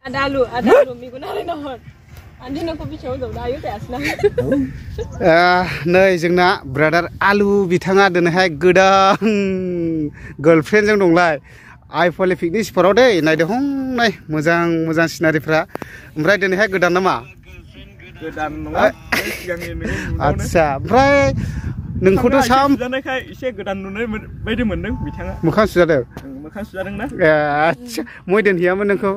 Adalu, minggu nari nahon. Andi nangko bicara jauh dah, ayo teasna. Nei जोंना brother आलु बिथाङा दिनैहाय गोदान गर्लफ्रेन्ड जों दंलाय आइफवालि पिकनिक स्पटआव दै नायदो हंनाय मोजां सिनारिफ्रा ओमफ्राय दिनैहाय गोदान नामा गोदान नङा आच्छा ओमफ्राय नोंखौथ' साम जानायखाय एसे गोदान नुनाय बायदि मोनदों बिथाङा मोखां सुजादों ना आच्छा मय दोनहैयामोन नोंखौ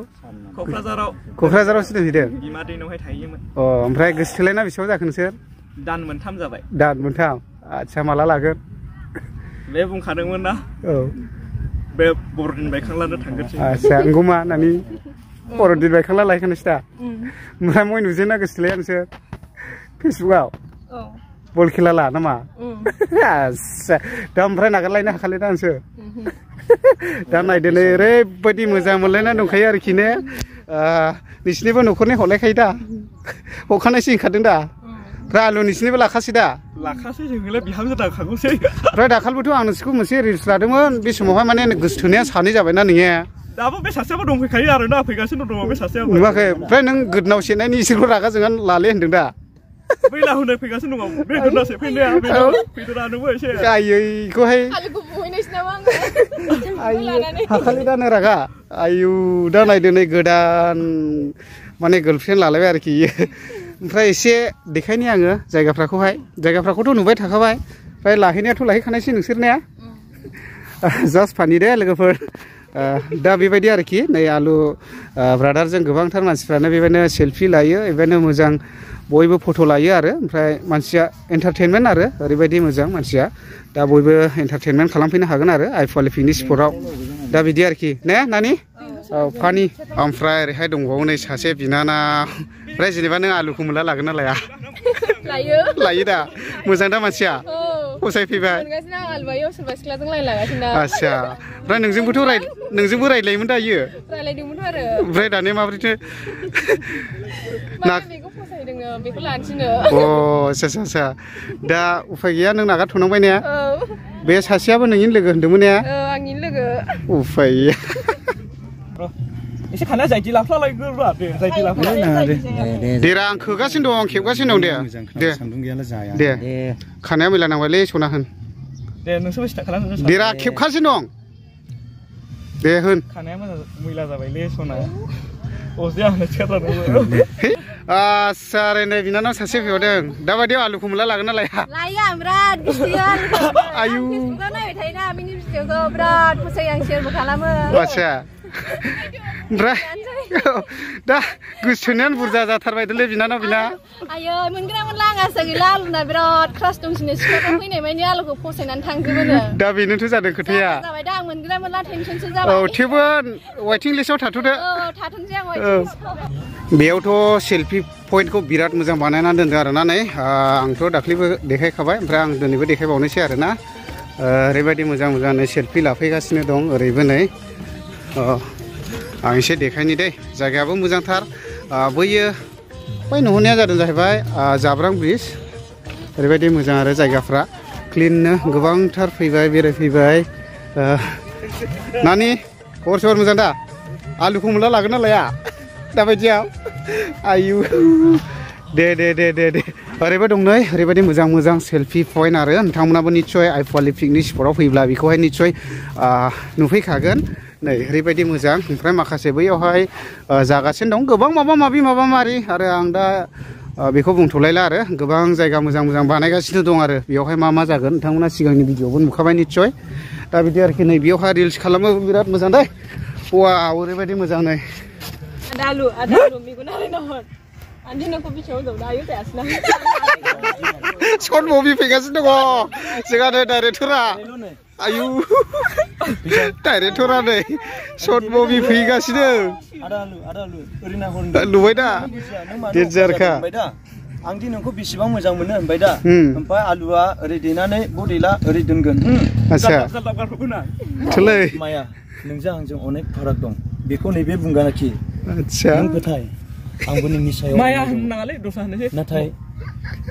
क'क्राझारावसो दोनहैदों बिमा दैनावहाय थाहैयोमोन अ ओमफ्राय गोसोथोलायना बेसेबां जाखो नोंसोर दान मोनथाम जाबाय दान मोनथाम आच्छा माला लागोन बे बुंखादोंमोन ना औ बे बर'दिन बायखांलानो थांगोनसै आच्छा अंगुमा नानि बर'दिन बायखांला लायखानोसै दा ओमफ्राय मय नुजेना गोसोथोलाया नोंसोर फेसबुकआव बल खेला ला नामा आच्छा दा ओमफ्राय नागारलायनो हाखाले दा नोंसोर दा नायदो नै ओरैबायदि मोजां मोनलायना दंखायो आरोखि ने नोंसिनिबो न'खरनि हरलायखायो दा हखानायसो ओंखारदों दा ओमफ्राय आलु नोंसिनिबो लाखासै दा लाखासै जोंलाय बिहामजो दाखागौसै ओमफ्राय दाखालिबोथ' आं नोंसोरखौ मोनसे रिल्स लादोंमोन बे समावहाय माने गोसोथोनाया सानै जाबायना नोङो दाबो बे सासेयाबो दंफैखायो आरोना फैगासिनो दङ बे सासेयाबो नुवाखै ओमफ्राय नों गोदनाव सेनायनि इसोरखौ रागा जोंहा लाले होनदों दा बैला होनाय फैगासिनो दङ बे गोदनासे फैनाया फैदोरानोबो एसे आयैखौहाय हाखालि दानो रागा आयु दा नायदो नै गोदान माने गार्लफ्रेन्ड लालायबाय आरोखि ओमफ्राय एसे देखायनि आङो जायगाफ्राखौथ' नुबाय थाखाबाय ओमफ्राय लाहैनायाथ' लाहैखानायसै नोंसोरनिया जास्ट फानि दे लोगोफोर दा बेबायदि आरोखि नै आलु ब्रादारजों गोबांथार मानसिफ्रानो बेबायदिनो सेल्फि लायो बेबायदिनो मोजां बयबो फट' लायो आरो ओमफ्राय मानसिया एन्टारटेनमेन्ट आरो ओरैबायदि मोजां मानसिया दा बयबो एन्टारटेनमेन्ट खालामफैनो हागोन आरो आइफवालि पिकनिक स्पटआव दा बिदि आरोखि ने नानि औ फानि ओमफ्राय ओरैहाय दंबावो नै सासे बिनानाव ओमफ्राय जेनेबा नों आलुखौ मोनला लागोन ना लाया लायो दा मोजां दा मानसिया फसायफैबाय आच्छा ओमफ्राय नोंजोंबो रायज्लायोमोन दायो ओमफ्राय दानिया माबोरैथो अ आच्छा दा उफाय गैया नों नागारथ'नांबाय ने बे सासेयाबो नोंनि लोगो होनदोंमोन ने आंनि लोगो उफाय गैया एसे खानाया जायदि लाफ्लालायगोन दे जायदि लाफ्लालाय दे आं खोगासिनो दं खेबगासिनो दं दे दे खानाया मैला नांबायलै सना होन दे नोंसोरबो सिथा खालाम दे खेबखासिनो दं दे होन खानाया मैला जाबायलै सना अजिया आंनो सिखारलानो आच्छा ओरै नै बिनानाव सासे फैबावदों दाबायदियाव आलुखौ मोनला लागोन ना लाया लायो आं बिराद गोसोया आयु फेसबुकआव नायबाय थायोना बिनि भिडिअखौ बिराद फसायो आं शेयारबो खालामो आच्छा ओमफ्राय दा गोसोथोनायानो बुरजा जाथारबायदोंलै बिनानाव बिना आयै मोनगोना मोनला आंहासो गैला आलुना बिराद क्रास दंसिनो सिख्लाफ्रा फैनाय मानि आलुखौ फसायनानै थांजोबोनो दा बेनोथ' जादों खोथाया जाबाय दा आं मोनगोना मोनला टेनसनसो जाबाय औ थेवबो वेटिं लिस्टआव थाथ'दो औ थाथ'नोसै आं वेटिं लिस्टआव बेयावथ' सेल्फि पइन्टखौ बिराद मोजां बानायनानै दोनदों आरोना नै आंथ' दाख्लैबो देखायखाबाय ओमफ्राय आं दिनैबो देखायबावनोसै आरोना ओरैबायदि मोजां सेल्फि लाफैगासिनो दं ओरैबो नै आं एसे देखायनि दे जायगायाबो मोजांथार बैयो बै नुहुरनाया जादों जाहैबाय जाब्रां ब्रिज ओरैबायदि मोजां आरो जायगाफ्रा क्लिननो गोबांथार फैबाय बेरायफैबाय नानि खबर सबर मोजां दा आलुखौ मोनला लागोन ना लाया दाबायदियाव आयु दे ओरैबो दं नै ओरैबायदि मोजां सेल्फि पइन्ट आरो नोंथांमोनाबो निस्सय आइफवालि पिकनिक स्पटआव फैब्ला बेखौहाय निस्सय नुफैखागोन नै ओरैबायदि मोजां ओमफ्राय माखासे बैयावहाय जागासिनो दं गोबां माबा माबि आरो आं दा बेखौ बुंथ'लायला आरो गोबां जायगा मोजां बानायगासिनो दं आरो बेयावहाय मा जागोन नोंथांमोना सिगांनि भिडिअ'बो नुखाबाय निस्सय दा बिदि आरोखि नै बेयावहाय रिल्स खालामो बिराद मोजां दे वाव ओरैबायदि मोजां नै Adalu, minggu nari nahon. Andi nangko bicara jauh dah, ayo teasna. Short movie fैगासिनो दङ जोंहा नै डाइरेक्टरा आयु डाइरेक्टरा नै शर्ट मुभि फैगासिनो आदालु ओरैना हरन नुबाय दा देन्जारखा आंदि नोंखौ बेसेबां मोजां मोनो होनबाय दा ओमफ्राय आलुआ ओरै देनानै बदेला ओरै दोनगोन आच्छा थोलै माया नोंजों आंजों अनेक फाराग दं बेखौ नैबे बुंगानाखि आच्छा नों फोथाय आंबो नोंनि सायाव माया होननाङालै दस्रा होननोसै नाथाय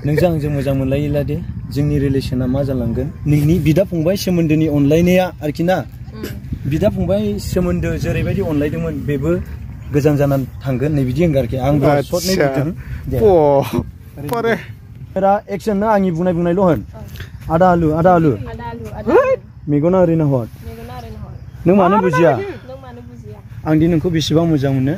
नोंजों आंजों मोजां मोनलायोला दे जोंनि रिलेसना मा जालांगोन नोंनि बिदा फंबाय सोमोन्दोनि अनलायनाया आरोखि ना बिदा फंबाय सोमोन्दो जेरैबायदि अनलायदोंमोन बेबो गोजान जानानै थांगोन नै बिदि होनगोन आरोखि आं सर्ट नै बुंदों परे रा एक्शन ना आंनि बुंनायल' होन आदा आलु मेगना ओरैनो हर नों मानो बुजिया आं दि नोंखौ बेसेबां मोजां मोनो